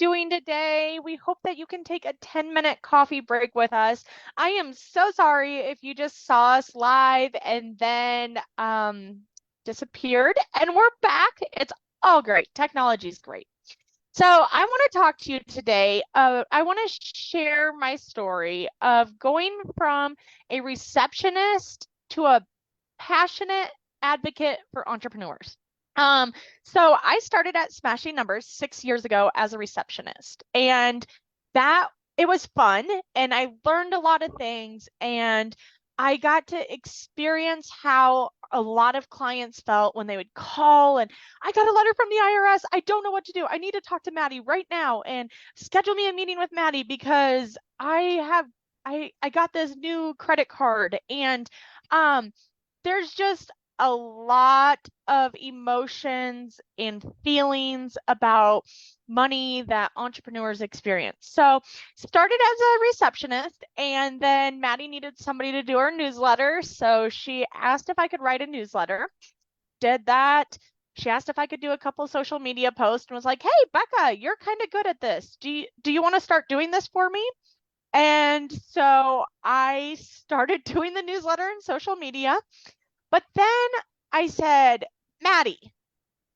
doing today? We hope that you can take a 10-minute coffee break with us. I am so sorry if you just saw us live and then disappeared, and we're back. It's all great. Technology is great. So I want to talk to you today. I want to share my story of going from a receptionist to a passionate advocate for entrepreneurs. Um, so I started at Smashing Numbers 6 years ago as a receptionist, and that it was fun, and I learned a lot of things, and I got to experience how a lot of clients felt when they would call and I got a letter from the IRS. I don't know what to do. I need to talk to Maddie right now and schedule me a meeting with Maddie because I got this new credit card and um there's just a lot of emotions and feelings about money that entrepreneurs experience. So, started as a receptionist, and then Maddie needed somebody to do her newsletter. So, she asked if I could write a newsletter, did that. She asked if I could do a couple social media posts and was like, "Hey, Becca, you're kind of good at this. Do you want to start doing this for me?" And so I started doing the newsletter and social media. But then I said, Maddie,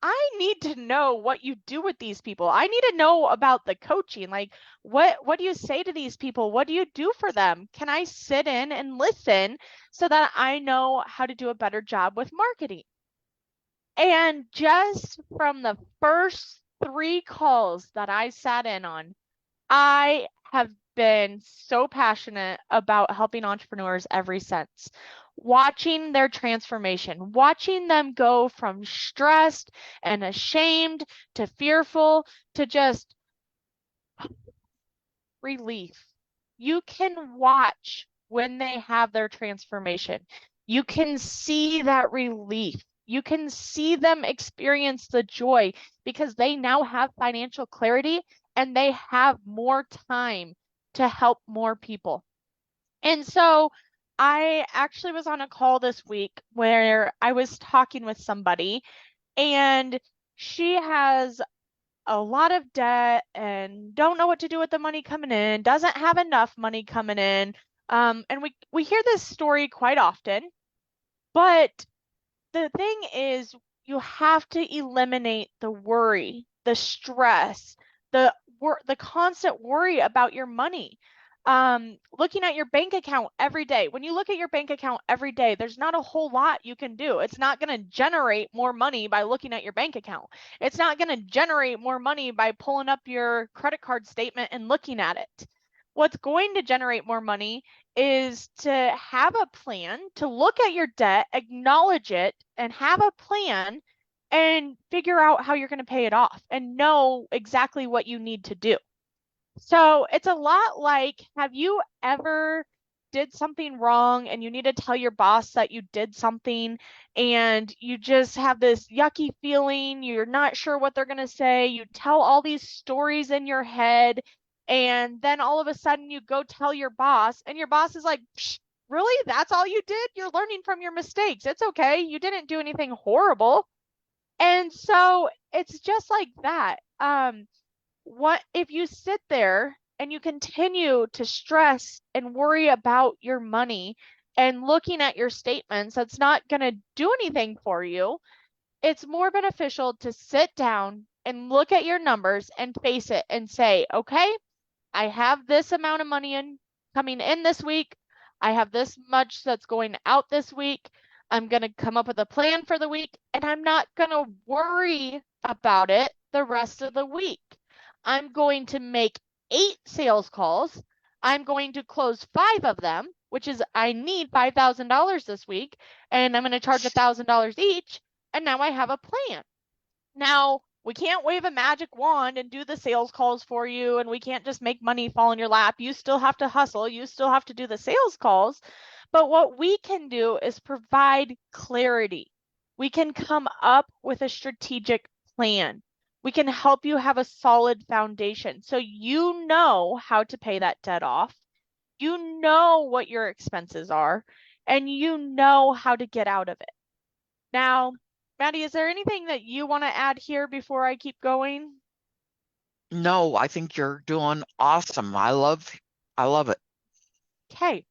I need to know what you do with these people. I need to know about the coaching. Like, what do you say to these people? What do you do for them? Can I sit in and listen so that I know how to do a better job with marketing? And just from the first 3 calls that I sat in on, I have been so passionate about helping entrepreneurs ever since. Watching their transformation, watching them go from stressed and ashamed to fearful to just relief. You can watch when they have their transformation. You can see that relief. You can see them experience the joy because they now have financial clarity and they have more time to help more people. And so I actually was on a call this week where I was talking with somebody and she has a lot of debt and don't know what to do with the money coming in, doesn't have enough money coming in. And we hear this story quite often, but the thing is you have to eliminate the worry, the stress, the constant worry about your money. Looking at your bank account every day. When you look at your bank account every day, there's not a whole lot you can do. It's not going to generate more money by looking at your bank account. It's not going to generate more money by pulling up your credit card statement and looking at it. What's going to generate more money is to have a plan, to look at your debt, acknowledge it, and have a plan and figure out how you're going to pay it off and know exactly what you need to do. So it's a lot like, have you ever did something wrong and you need to tell your boss that you did something and you just have this yucky feeling, you're not sure what they're going to say, you tell all these stories in your head, and then all of a sudden you go tell your boss and your boss is like, really? That's all you did? You're learning from your mistakes. It's okay. You didn't do anything horrible. And so it's just like that. What if you sit there and you continue to stress and worry about your money and looking at your statements, that's not going to do anything for you. It's more beneficial to sit down and look at your numbers and face it and say, okay, I have this amount of money in coming in this week. I have this much that's going out this week. I'm going to come up with a plan for the week and I'm not going to worry about it the rest of the week. I'm going to make 8 sales calls. I'm going to close 5 of them, which is I need $5,000 this week, and I'm going to charge $1,000 each. And now I have a plan. Now, we can't wave a magic wand and do the sales calls for you, and we can't just make money fall in your lap. You still have to hustle. You still have to do the sales calls. But what we can do is provide clarity. We can come up with a strategic plan. We can help you have a solid foundation so you know how to pay that debt off. You know what your expenses are, and you know how to get out of it. Now, Maddie, is there anything that you want to add here before I keep going? No, I think you're doing awesome. I love it. Okay.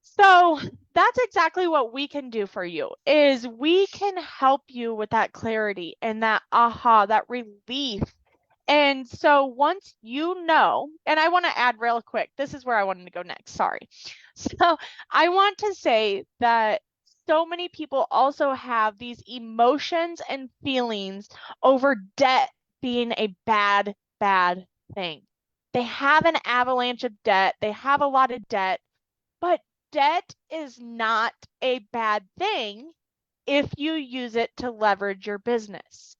So that's exactly what we can do for you is we can help you with that clarity and that aha, that relief. And so once you know, and I want to add real quick, this is where I wanted to go next. Sorry. So I want to say that so many people also have these emotions and feelings over debt being a bad, bad thing. They have an avalanche of debt, they have a lot of debt, but debt is not a bad thing if you use it to leverage your business.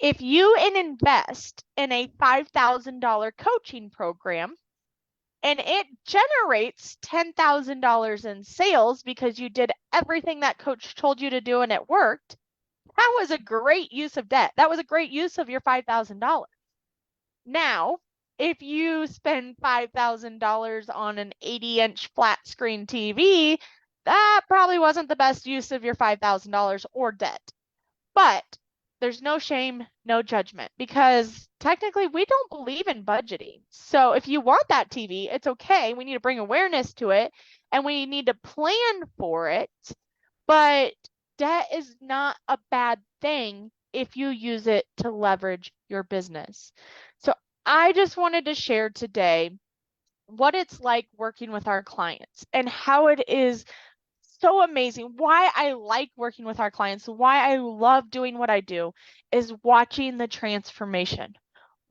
If you invest in a $5,000 coaching program and it generates $10,000 in sales because you did everything that coach told you to do and it worked, that was a great use of debt. That was a great use of your $5,000. Now, if you spend $5,000 on an 80-inch flat screen TV, that probably wasn't the best use of your $5,000 or debt. But there's no shame, no judgment, because technically we don't believe in budgeting. So if you want that TV, it's okay. We need to bring awareness to it and we need to plan for it. But debt is not a bad thing if you use it to leverage your business. So I just wanted to share today what it's like working with our clients and how it is so amazing. Why I like working with our clients, why I love doing what I do is watching the transformation,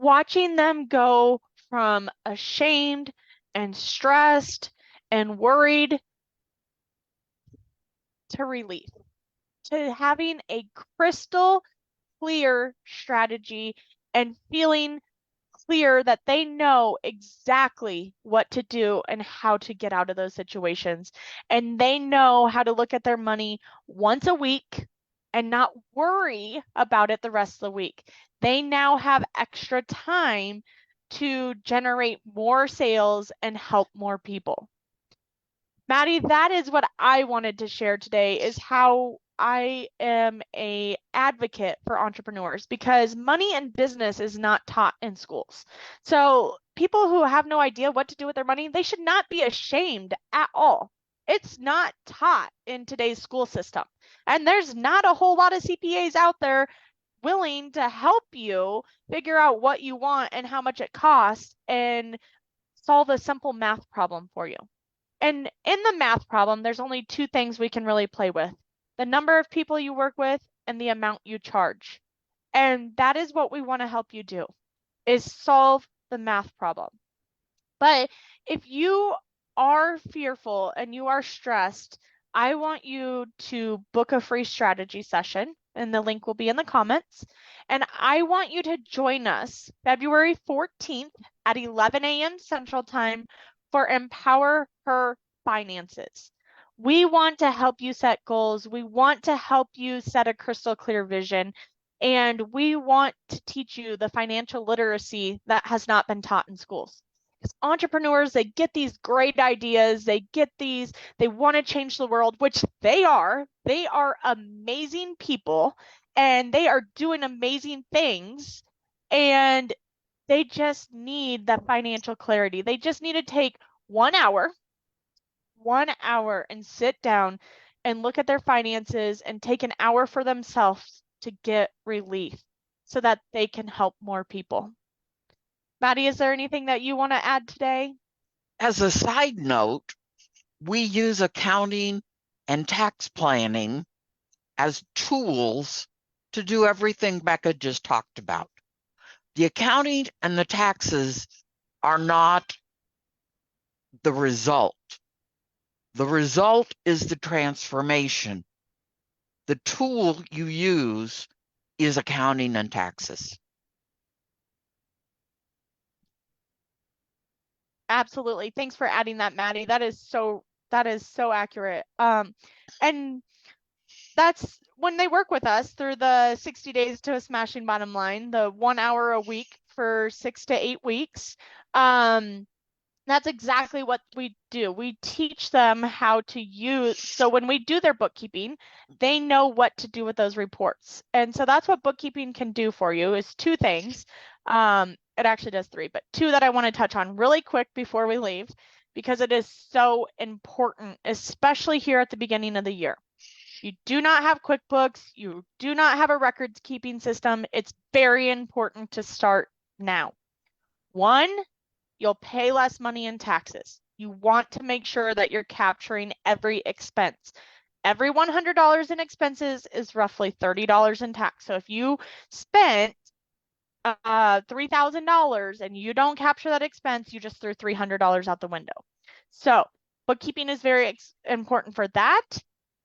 watching them go from ashamed and stressed and worried to relief, to having a crystal clear strategy and feeling clear that they know exactly what to do and how to get out of those situations. And they know how to look at their money once a week and not worry about it the rest of the week. They now have extra time to generate more sales and help more people. Maddie, that is what I wanted to share today is how I am a advocate for entrepreneurs because money and business is not taught in schools. So people who have no idea what to do with their money, they should not be ashamed at all. It's not taught in today's school system. And there's not a whole lot of CPAs out there willing to help you figure out what you want and how much it costs and solve a simple math problem for you. And in the math problem, there's only two things we can really play with: the number of people you work with and the amount you charge. And that is what we want to help you do, is solve the math problem. But if you are fearful and you are stressed, I want you to book a free strategy session, and the link will be in the comments. And I want you to join us February 14th at 11 a.m. Central Time for Empower Her Finances. We want to help you set goals. We want to help you set a crystal clear vision. And we want to teach you the financial literacy that has not been taught in schools. Because entrepreneurs, they get these great ideas, they want to change the world, which they are. They are amazing people and they are doing amazing things. And they just need that financial clarity. They just need to take 1 hour and sit down and look at their finances and take an hour for themselves to get relief so that they can help more people. Maddie, is there anything that you want to add today? As a side note, we use accounting and tax planning as tools to do everything Becca just talked about. The accounting and the taxes are not the result. The result is the transformation. The tool you use is accounting and taxes. Absolutely. Thanks for adding that, Maddie. That is so accurate. And that's when they work with us through the 60 days to a smashing bottom line, the 1 hour a week for 6 to 8 weeks. That's exactly what we do. We teach them how to use, so when we do their bookkeeping, they know what to do with those reports. And so that's what bookkeeping can do for you is two things. it actually does three, but two that I want to touch on really quick before we leave, because it is so important, especially here at the beginning of the year. You do not have QuickBooks, you do not have a records keeping system. It's very important to start now. One, you'll pay less money in taxes. You want to make sure that you're capturing every expense. Every $100 in expenses is roughly $30 in tax. So if you spent $3,000 and you don't capture that expense, you just threw $300 out the window. So bookkeeping is very important for that.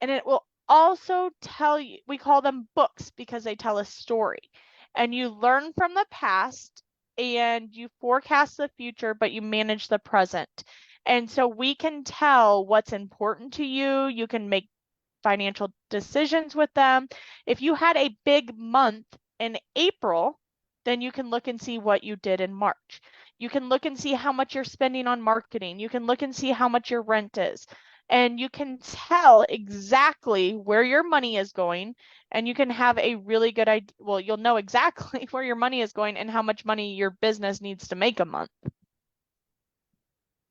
And it will also tell you, we call them books because they tell a story. And you learn from the past and you forecast the future, but you manage the present. And so we can tell what's important to you. You can make financial decisions with them. If you had a big month in April, then you can look and see what you did in March. You can look and see how much you're spending on marketing. You can look and see how much your rent is. And you can tell exactly where your money is going. And you can have a really good idea. Well, you'll know exactly where your money is going and how much money your business needs to make a month.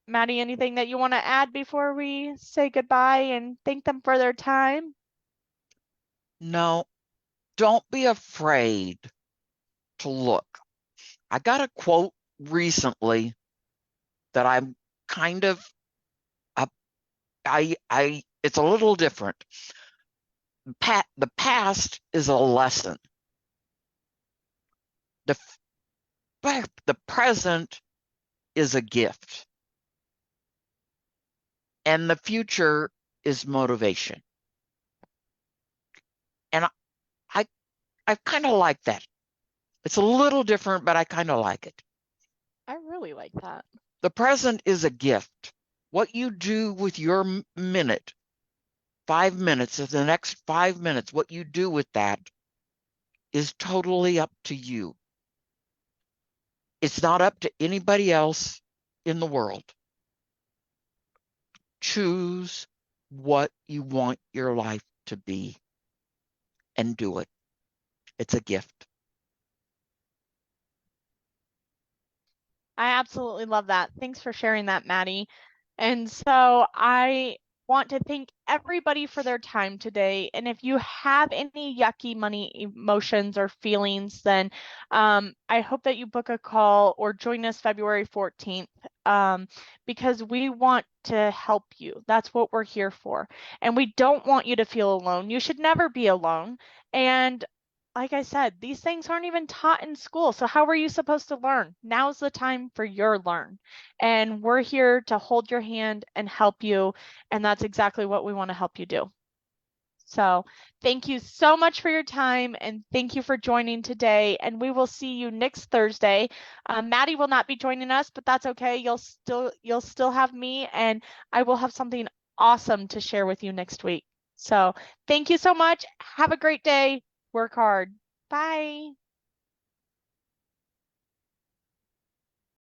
Maddie, anything that you want to add before we say goodbye and thank them for their time? No, don't be afraid to look. I got a quote recently that I'm kind of it's a little different. The past is a lesson. The the present is a gift. And the future is motivation. And I kind of like that. It's a little different, but I kind of like it. I really like that. The present is a gift. What you do with your minute, 5 minutes, of the next 5 minutes, what you do with that is totally up to you. It's not up to anybody else in the world. Choose what you want your life to be and do it. It's a gift. I absolutely love that. Thanks for sharing that, Maddie. And so I want to thank everybody for their time today. And if you have any yucky money emotions or feelings, then I hope that you book a call or join us February 14th because we want to help you. That's what we're here for. And we don't want you to feel alone. You should never be alone. And like I said, these things aren't even taught in school. So how are you supposed to learn? Now's the time for your learn. And we're here to hold your hand and help you. And that's exactly what we want to help you do. So thank you so much for your time and thank you for joining today. And we will see you next Thursday. Maddie will not be joining us, but that's okay. You'll still have me and I will have something awesome to share with you next week. So thank you so much. Have a great day. Work hard. Bye.